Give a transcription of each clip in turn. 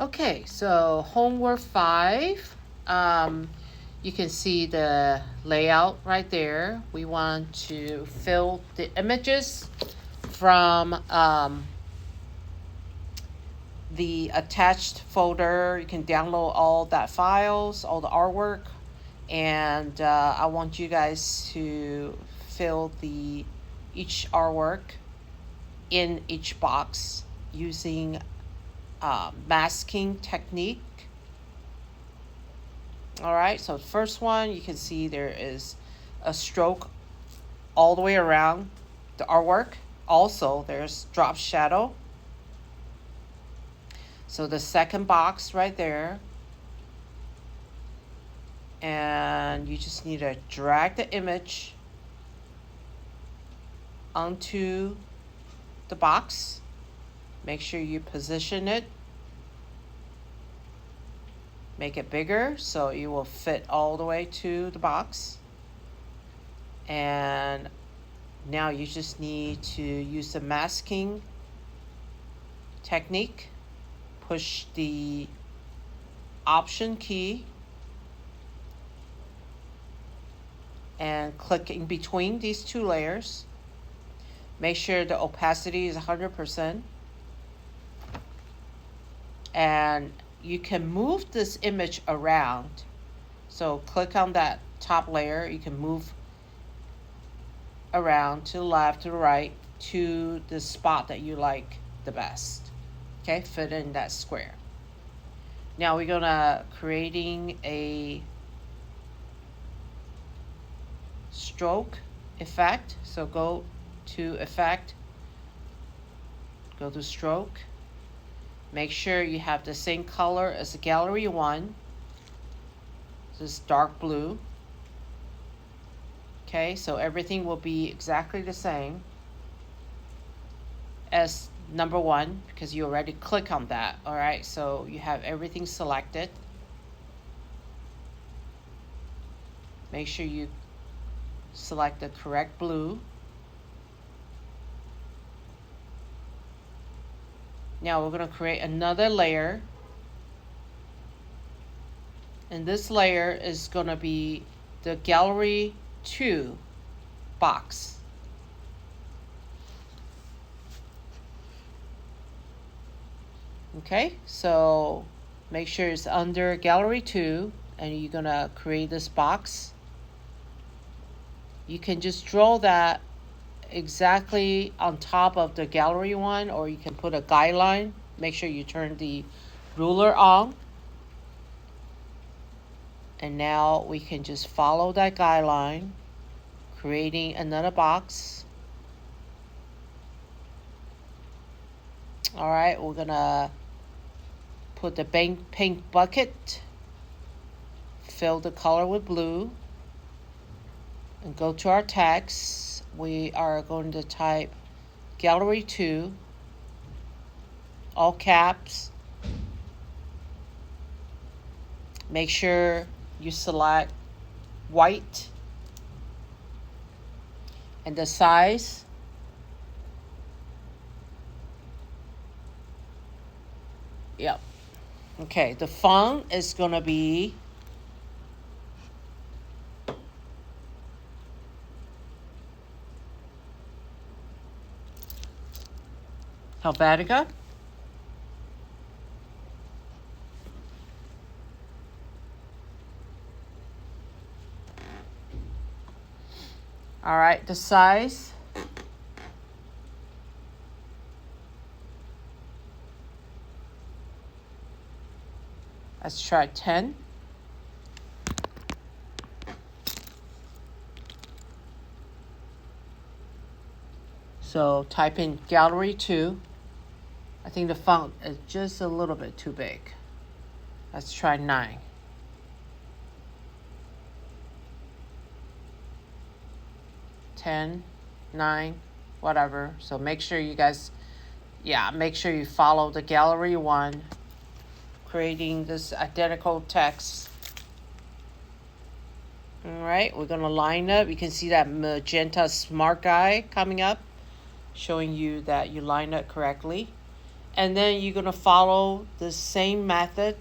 Okay, so homework 5. You can see the layout right there. We want to fill the images from the attached folder. You can download all that files, all the artwork, and I want you guys to fill each artwork in each box using masking technique. All right, so the first one, you can see there is a stroke all the way around the artwork. Also, there's drop shadow. So the second box right there, and you just need to drag the image onto the box. Make sure you position it. Make it bigger so it will fit all the way to the box. And now you just need to use the masking technique. Push the Option key and click in between these two layers. Make sure the opacity is 100%. And you can move this image around. So click on that top layer. You can move around to the left, to the right, to the spot that you like the best. Okay, fit in that square. Now we're gonna creating a stroke effect. So go to effect, go to stroke. Make sure you have the same color as the gallery one. This is dark blue. Okay, so everything will be exactly the same as number 1 because you already click on that. All right, so you have everything selected. Make sure you select the correct blue. Now we're going to create another layer. And this layer is going to be the gallery 2 box. Okay, so make sure it's under gallery 2 and you're going to create this box. You can just draw that exactly on top of the gallery one, or you can put a guideline. Make sure you turn the ruler on. And now we can just follow that guideline, creating another box. All right, we're gonna put the paint bucket, fill the color with blue, and go to our text. We are going to type gallery 2, all caps. Make sure you select white and the size. Yep. Okay, the font is going to be Helvetica. All right, the size. Let's try 10. So type in gallery 2. I think the font is just a little bit too big. Let's try 9. 10, 9, whatever. So make sure you guys, make sure you follow the gallery 1, creating this identical text. All right, we're gonna line up. You can see that magenta smart guy coming up, showing you that you lined up correctly. And then you're going to follow the same method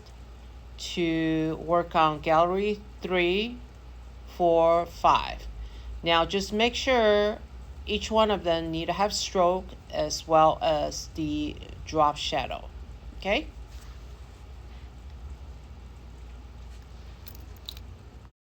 to work on gallery 3, 4, 5. Now just make sure each one of them need to have stroke as well as the drop shadow. Okay?